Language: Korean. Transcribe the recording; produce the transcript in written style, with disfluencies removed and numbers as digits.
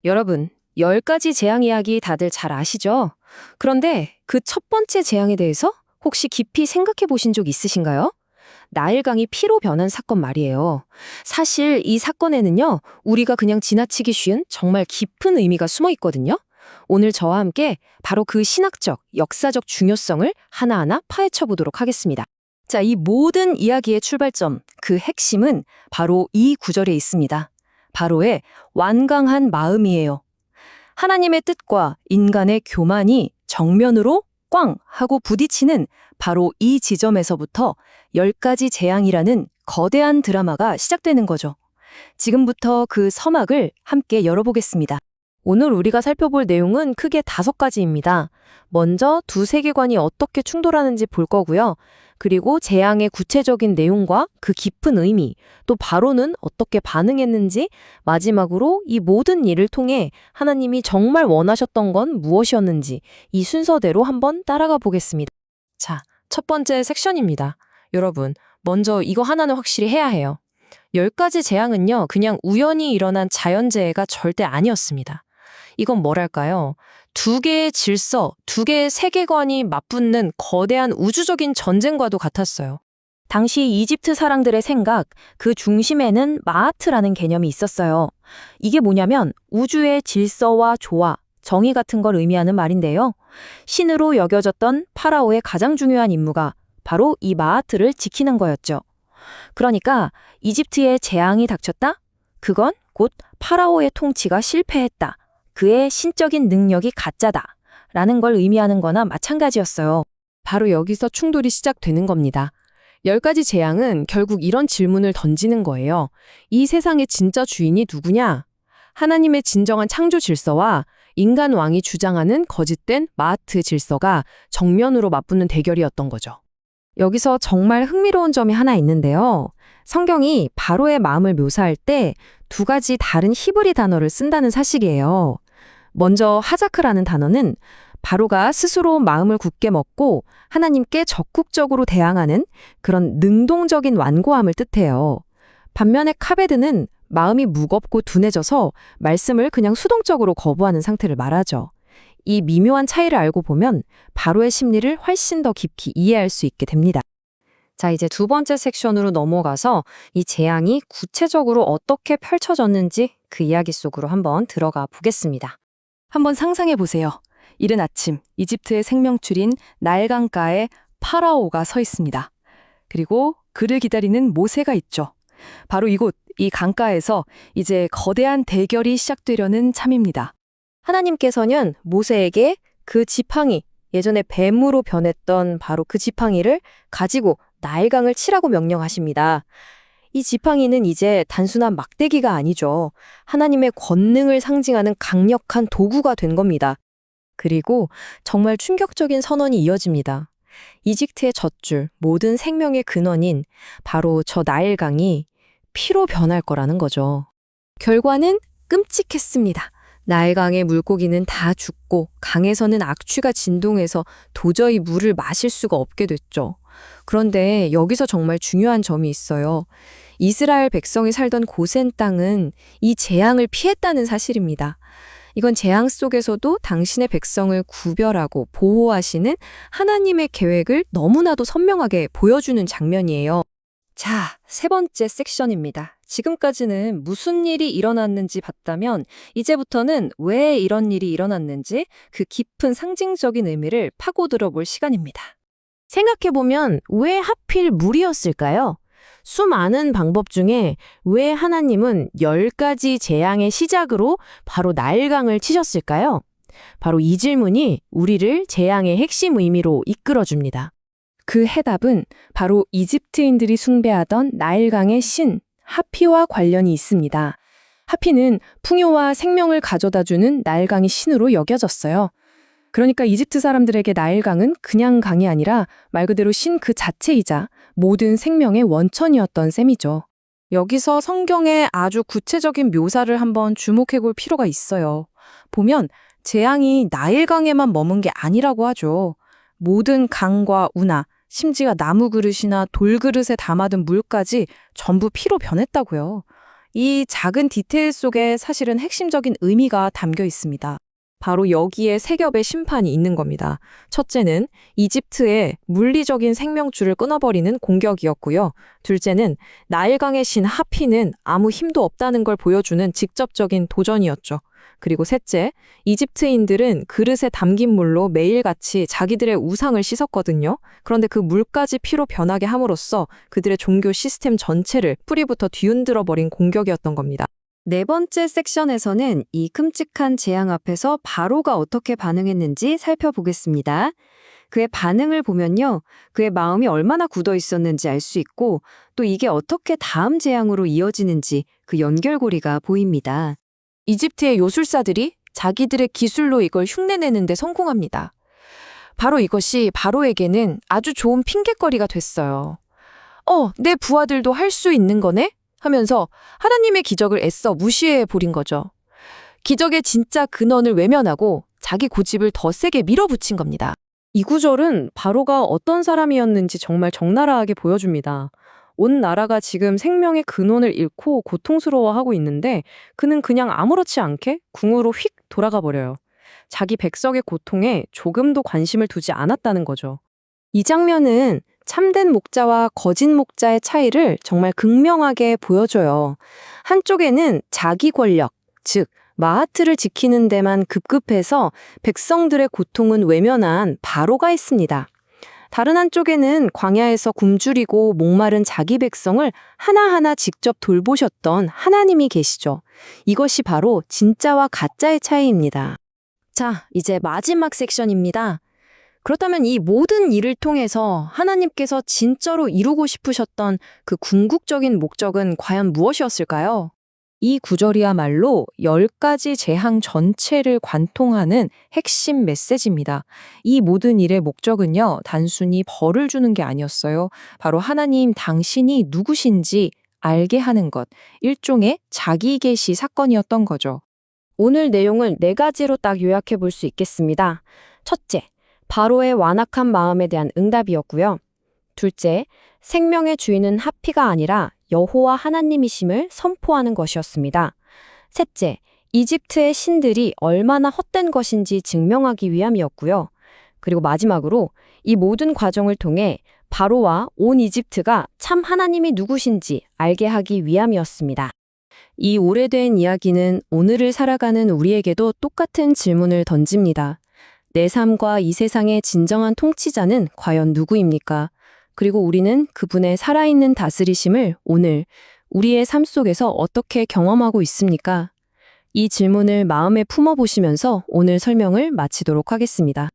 여러분, 10가지 재앙 이야기 다들 잘 아시죠? 그런데 그 첫 번째 재앙에 대해서 혹시 깊이 생각해 보신 적 있으신가요? 나일강이 피로 변한 사건 말이에요. 사실 이 사건에는요, 우리가 그냥 지나치기 쉬운 정말 깊은 의미가 숨어 있거든요. 오늘 저와 함께 바로 그 신학적, 역사적 중요성을 하나하나 파헤쳐 보도록 하겠습니다. 자, 이 모든 이야기의 출발점, 그 핵심은 바로 이 구절에 있습니다. 바로의 완강한 마음이에요. 하나님의 뜻과 인간의 교만이 정면으로 꽝 하고 부딪히는 바로 이 지점에서부터 10가지 재앙이라는 거대한 드라마가 시작되는 거죠. 지금부터 그 서막을 함께 열어보겠습니다. 오늘 우리가 살펴볼 내용은 크게 5가지입니다. 먼저 두 세계관이 어떻게 충돌하는지 볼 거고요. 그리고 재앙의 구체적인 내용과 그 깊은 의미, 또 바로는 어떻게 반응했는지, 마지막으로 이 모든 일을 통해 하나님이 정말 원하셨던 건 무엇이었는지 이 순서대로 한번 따라가 보겠습니다. 자, 첫 번째 섹션입니다. 여러분, 먼저 이거 하나는 확실히 해야 해요. 10가지 재앙은요, 그냥 우연히 일어난 자연재해가 절대 아니었습니다. 이건 뭐랄까요? 두 개의 질서, 두 개의 세계관이 맞붙는 거대한 우주적인 전쟁과도 같았어요. 당시 이집트 사람들의 생각, 그 중심에는 마아트라는 개념이 있었어요. 이게 뭐냐면 우주의 질서와 조화, 정의 같은 걸 의미하는 말인데요. 신으로 여겨졌던 파라오의 가장 중요한 임무가 바로 이 마아트를 지키는 거였죠. 그러니까 이집트에 재앙이 닥쳤다? 그건 곧 파라오의 통치가 실패했다. 그의 신적인 능력이 가짜다. 라는 걸 의미하는 거나 마찬가지였어요. 바로 여기서 충돌이 시작되는 겁니다. 10가지 재앙은 결국 이런 질문을 던지는 거예요. 이 세상의 진짜 주인이 누구냐? 하나님의 진정한 창조 질서와 인간 왕이 주장하는 거짓된 마아트 질서가 정면으로 맞붙는 대결이었던 거죠. 여기서 정말 흥미로운 점이 하나 있는데요. 성경이 바로의 마음을 묘사할 때 2가지 다른 히브리 단어를 쓴다는 사실이에요. 먼저 하자크라는 단어는 바로가 스스로 마음을 굳게 먹고 하나님께 적극적으로 대항하는 그런 능동적인 완고함을 뜻해요. 반면에 카베드는 마음이 무겁고 둔해져서 말씀을 그냥 수동적으로 거부하는 상태를 말하죠. 이 미묘한 차이를 알고 보면 바로의 심리를 훨씬 더 깊이 이해할 수 있게 됩니다. 자, 이제 두 번째 섹션으로 넘어가서 이 재앙이 구체적으로 어떻게 펼쳐졌는지 그 이야기 속으로 한번 들어가 보겠습니다. 한번 상상해 보세요. 이른 아침 이집트의 생명줄인 나일강가에 파라오가 서 있습니다. 그리고 그를 기다리는 모세가 있죠. 바로 이곳, 이 강가에서 이제 거대한 대결이 시작되려는 참입니다. 하나님께서는 모세에게 그 지팡이, 예전에 뱀으로 변했던 바로 그 지팡이를 가지고 나일강을 치라고 명령하십니다. 이 지팡이는 이제 단순한 막대기가 아니죠. 하나님의 권능을 상징하는 강력한 도구가 된 겁니다. 그리고 정말 충격적인 선언이 이어집니다. 이집트의 젖줄, 모든 생명의 근원인 바로 저 나일강이 피로 변할 거라는 거죠. 결과는 끔찍했습니다. 나일강의 물고기는 다 죽고 강에서는 악취가 진동해서 도저히 물을 마실 수가 없게 됐죠. 그런데 여기서 정말 중요한 점이 있어요. 이스라엘 백성이 살던 고센 땅은 이 재앙을 피했다는 사실입니다. 이건 재앙 속에서도 당신의 백성을 구별하고 보호하시는 하나님의 계획을 너무나도 선명하게 보여주는 장면이에요. 자, 세 번째 섹션입니다. 지금까지는 무슨 일이 일어났는지 봤다면 이제부터는 왜 이런 일이 일어났는지 그 깊은 상징적인 의미를 파고들어 볼 시간입니다. 생각해보면 왜 하필 물이었을까요? 수많은 방법 중에 왜 하나님은 10가지 재앙의 시작으로 바로 나일강을 치셨을까요? 바로 이 질문이 우리를 재앙의 핵심 의미로 이끌어줍니다. 그 해답은 바로 이집트인들이 숭배하던 나일강의 신, 하피와 관련이 있습니다. 하피는 풍요와 생명을 가져다주는 나일강의 신으로 여겨졌어요. 그러니까 이집트 사람들에게 나일강은 그냥 강이 아니라 말 그대로 신 그 자체이자 모든 생명의 원천이었던 셈이죠. 여기서 성경의 아주 구체적인 묘사를 한번 주목해 볼 필요가 있어요. 보면 재앙이 나일강에만 머문 게 아니라고 하죠. 모든 강과 운하, 심지어 나무 그릇이나 돌 그릇에 담아둔 물까지 전부 피로 변했다고요. 이 작은 디테일 속에 사실은 핵심적인 의미가 담겨 있습니다. 바로 여기에 세 겹의 심판이 있는 겁니다. 첫째는 이집트의 물리적인 생명줄을 끊어버리는 공격이었고요. 둘째는 나일강의 신 하피는 아무 힘도 없다는 걸 보여주는 직접적인 도전이었죠. 그리고 셋째, 이집트인들은 그릇에 담긴 물로 매일같이 자기들의 우상을 씻었거든요. 그런데 그 물까지 피로 변하게 함으로써 그들의 종교 시스템 전체를 뿌리부터 뒤흔들어 버린 공격이었던 겁니다. 네 번째 섹션에서는 이 끔찍한 재앙 앞에서 바로가 어떻게 반응했는지 살펴보겠습니다. 그의 반응을 보면요, 그의 마음이 얼마나 굳어 있었는지 알 수 있고, 또 이게 어떻게 다음 재앙으로 이어지는지 그 연결고리가 보입니다. 이집트의 요술사들이 자기들의 기술로 이걸 흉내내는데 성공합니다. 바로 이것이 바로에게는 아주 좋은 핑곗거리가 됐어요. 내 부하들도 할 수 있는 거네? 하면서 하나님의 기적을 애써 무시해 버린 거죠. 기적의 진짜 근원을 외면하고 자기 고집을 더 세게 밀어붙인 겁니다. 이 구절은 바로가 어떤 사람이었는지 정말 적나라하게 보여줍니다. 온 나라가 지금 생명의 근원을 잃고 고통스러워하고 있는데 그는 그냥 아무렇지 않게 궁으로 휙 돌아가 버려요. 자기 백성의 고통에 조금도 관심을 두지 않았다는 거죠. 이 장면은 참된 목자와 거짓 목자의 차이를 정말 극명하게 보여줘요. 한쪽에는 자기 권력, 즉 마하트를 지키는 데만 급급해서 백성들의 고통은 외면한 바로가 있습니다. 다른 한쪽에는 광야에서 굶주리고 목마른 자기 백성을 하나하나 직접 돌보셨던 하나님이 계시죠. 이것이 바로 진짜와 가짜의 차이입니다. 자, 이제 마지막 섹션입니다. 그렇다면 이 모든 일을 통해서 하나님께서 진짜로 이루고 싶으셨던 그 궁극적인 목적은 과연 무엇이었을까요? 이 구절이야말로 10가지 재앙 전체를 관통하는 핵심 메시지입니다. 이 모든 일의 목적은요, 단순히 벌을 주는 게 아니었어요. 바로 하나님 당신이 누구신지 알게 하는 것, 일종의 자기 계시 사건이었던 거죠. 오늘 내용을 4가지로 딱 요약해 볼 수 있겠습니다. 첫째, 바로의 완악한 마음에 대한 응답이었고요. 둘째, 생명의 주인은 하피가 아니라 여호와 하나님이심을 선포하는 것이었습니다. 셋째, 이집트의 신들이 얼마나 헛된 것인지 증명하기 위함이었고요. 그리고 마지막으로 이 모든 과정을 통해 바로와 온 이집트가 참 하나님이 누구신지 알게 하기 위함이었습니다. 이 오래된 이야기는 오늘을 살아가는 우리에게도 똑같은 질문을 던집니다. 내 삶과 이 세상의 진정한 통치자는 과연 누구입니까? 그리고 우리는 그분의 살아있는 다스리심을 오늘 우리의 삶 속에서 어떻게 경험하고 있습니까? 이 질문을 마음에 품어보시면서 오늘 설명을 마치도록 하겠습니다.